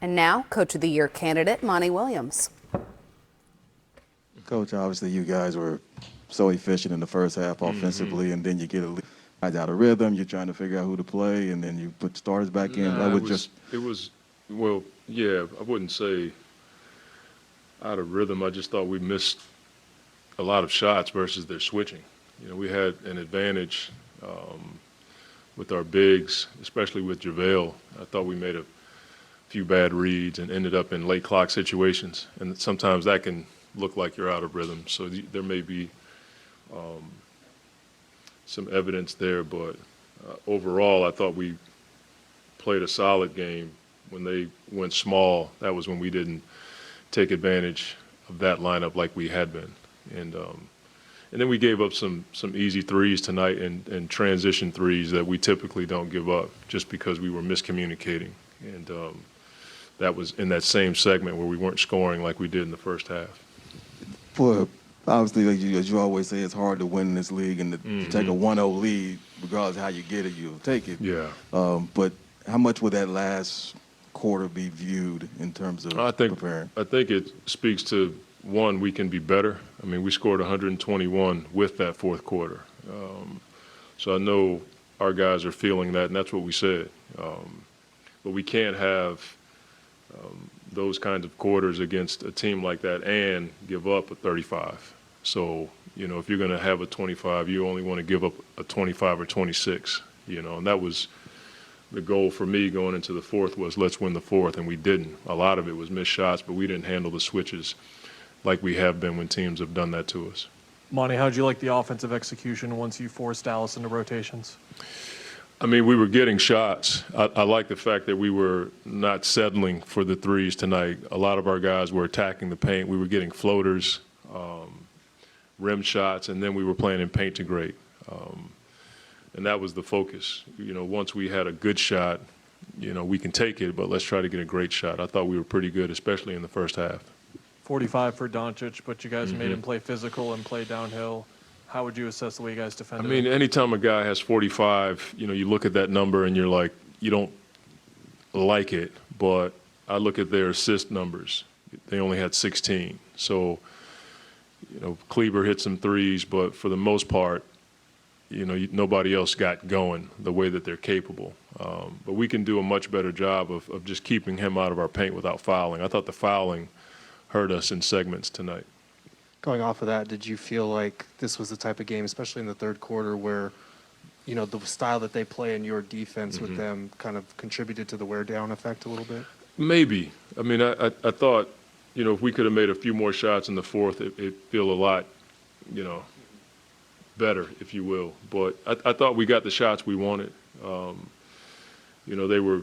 And now, Coach of the Year candidate, Monty Williams. Coach, obviously you guys were so efficient in the first half offensively, and then you get a lead out of rhythm. You're trying to figure out who to play, and then you put starters back in. Nah, well, yeah, I wouldn't say out of rhythm. I just thought we missed a lot of shots versus their switching. You know, we had an advantage with our bigs, especially with JaVale. I thought we made a few bad reads and ended up in late clock situations, and sometimes that can look like you're out of rhythm. So there may be some evidence there, but overall, I thought we played a solid game. When they went small, that was when we didn't take advantage of that lineup like we had been. And then we gave up some easy threes tonight and transition threes that we typically don't give up just because we were miscommunicating. And that was in that same segment where we weren't scoring like we did in the first half. For obviously, as you always say, it's hard to win in this league, and to take a 1-0 lead, regardless of how you get it, you'll take it. Yeah. But how much would that last quarter be viewed in terms of preparing? I think it speaks to, one, we can be better. I mean, we scored 121 with that fourth quarter. So I know our guys are feeling that, and that's what we said. But we can't have those kinds of quarters against a team like that and give up a 35. So, you know, if you're going to have a 25, you only want to give up a 25 or 26, you know, and that was the goal for me going into the fourth was let's win the fourth, and we didn't. A lot of it was missed shots, but we didn't handle the switches like we have been when teams have done that to us. Monty, how'd you like the offensive execution once you forced Dallas into rotations? I mean, we were getting shots. I like the fact that we were not settling for the threes tonight. A lot of our guys were attacking the paint. We were getting floaters, rim shots, and then we were playing in paint to great. And that was the focus. You know, once we had a good shot, you know, we can take it, but let's try to get a great shot. I thought we were pretty good, especially in the first half. 45 for Doncic, but you guys made him play physical and play downhill. How would you assess the way you guys defended I mean, him? anytime a guy has 45, you know, you look at that number and you're like, you don't like it, but I look at their assist numbers. They only had 16. So, you know, Kleber hit some threes, but for the most part, you know, nobody else got going the way that they're capable. But we can do a much better job of just keeping him out of our paint without fouling. I thought the fouling hurt us in segments tonight. Going off of that, did you feel like this was the type of game, especially in the third quarter, where, you know, the style that they play and your defense with them kind of contributed to the wear-down effect a little bit? Maybe. I mean, I thought, you know, if we could have made a few more shots in the fourth, it'd feel a lot, you know, better, if you will. But I thought we got the shots we wanted. You know, they were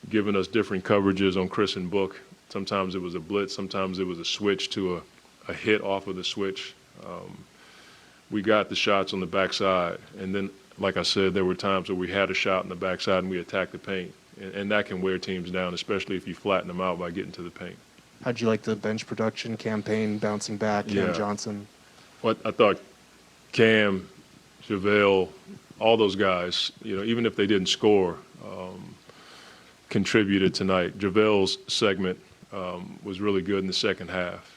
giving us different coverages on Chris and Book. Sometimes it was a blitz. Sometimes it was a switch to a hit off of the switch. We got the shots on the backside. And then, like I said, there were times where we had a shot on the backside and we attacked the paint. And that can wear teams down, especially if you flatten them out by getting to the paint. How'd you like the bench production campaign, bouncing back, Cam Johnson? Well, I thought Cam, JaVale, all those guys, you know, even if they didn't score, contributed tonight. JaVale's segment was really good in the second half.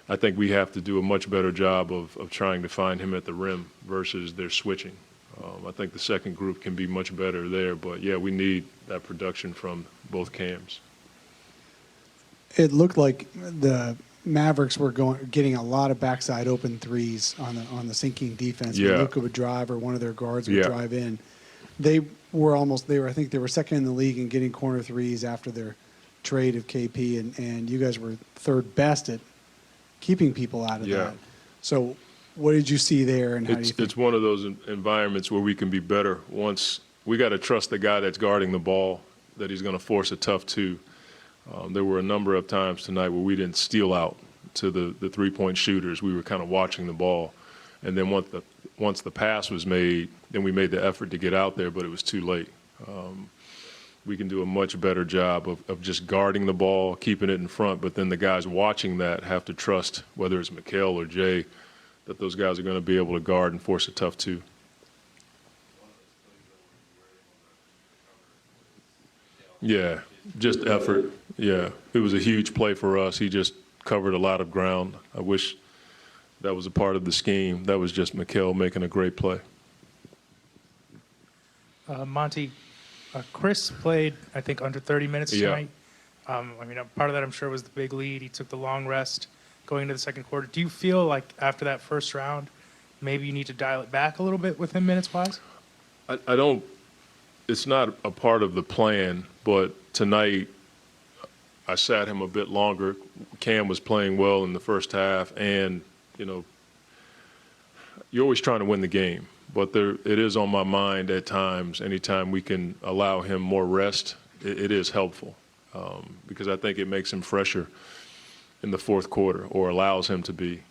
I think we have to do a much better job of trying to find him at the rim versus their switching. I think the second group can be much better there, but yeah, we need that production from both Cams. It looked like the Mavericks were getting a lot of backside open threes on the sinking defense. Yeah. When Luka would drive or one of their guards would drive in. I think they were second in the league in getting corner threes after their trade of KP, and you guys were third best at keeping people out of that. So what did you see there, and how do you think? It's one of those environments where we can be better. Once we got to trust the guy that's guarding the ball, that he's going to force a tough two. There were a number of times tonight where we didn't steal out to the three-point shooters. We were kind of watching the ball. And then once the pass was made, then we made the effort to get out there, but it was too late. We can do a much better job of just guarding the ball, keeping it in front, but then the guys watching that have to trust, whether it's Mikal or Jay, that those guys are going to be able to guard and force a tough two. Yeah, just effort. Yeah, it was a huge play for us. He just covered a lot of ground. I wish that was a part of the scheme. That was just Mikal making a great play. Monty, Chris played, I think, under 30 minutes Yeah. tonight. I mean, part of that, I'm sure, was the big lead. He took the long rest going into the second quarter. Do you feel like after that first round, maybe you need to dial it back a little bit with him minutes-wise? I don't – it's not a part of the plan, but tonight I sat him a bit longer. Cam was playing well in the first half, and, you know, you're always trying to win the game. But it is on my mind at times, anytime we can allow him more rest, it is helpful because I think it makes him fresher in the fourth quarter or allows him to be.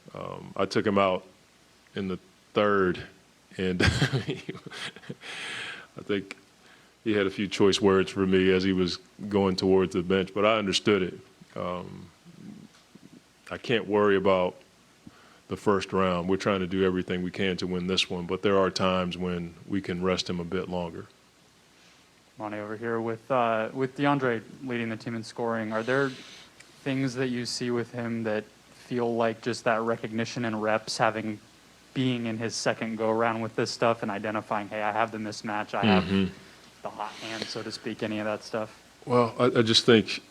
I took him out in the third, and I think he had a few choice words for me as he was going towards the bench, but I understood it. I can't worry about the first round. We're trying to do everything we can to win this one, but there are times when we can rest him a bit longer. Monty over here with DeAndre leading the team in scoring. Are there things that you see with him that feel like just that recognition and reps, being in his second go around with this stuff and identifying, hey, I have the mismatch, I have the hot hand, so to speak, any of that stuff? Well, I just think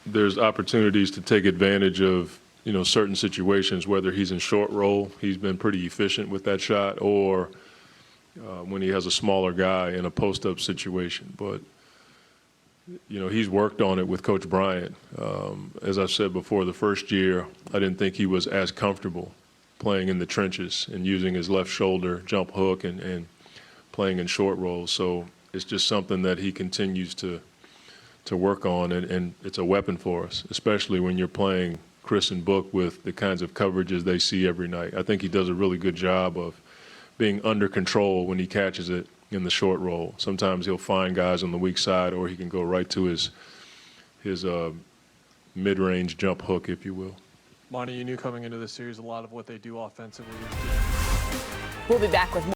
there's opportunities to take advantage of, you know, certain situations, whether he's in short roll, he's been pretty efficient with that shot, or when he has a smaller guy in a post-up situation. But, you know, he's worked on it with Coach Bryant. As I've said before, the first year, I didn't think he was as comfortable playing in the trenches and using his left shoulder jump hook and playing in short rolls. So it's just something that he continues to work on, and it's a weapon for us, especially when you're playing Chris and Book with the kinds of coverages they see every night. I think he does a really good job of being under control when he catches it in the short roll. Sometimes he'll find guys on the weak side, or he can go right to his mid-range jump hook, if you will. Monty, you knew coming into this series a lot of what they do offensively. We'll be back with more.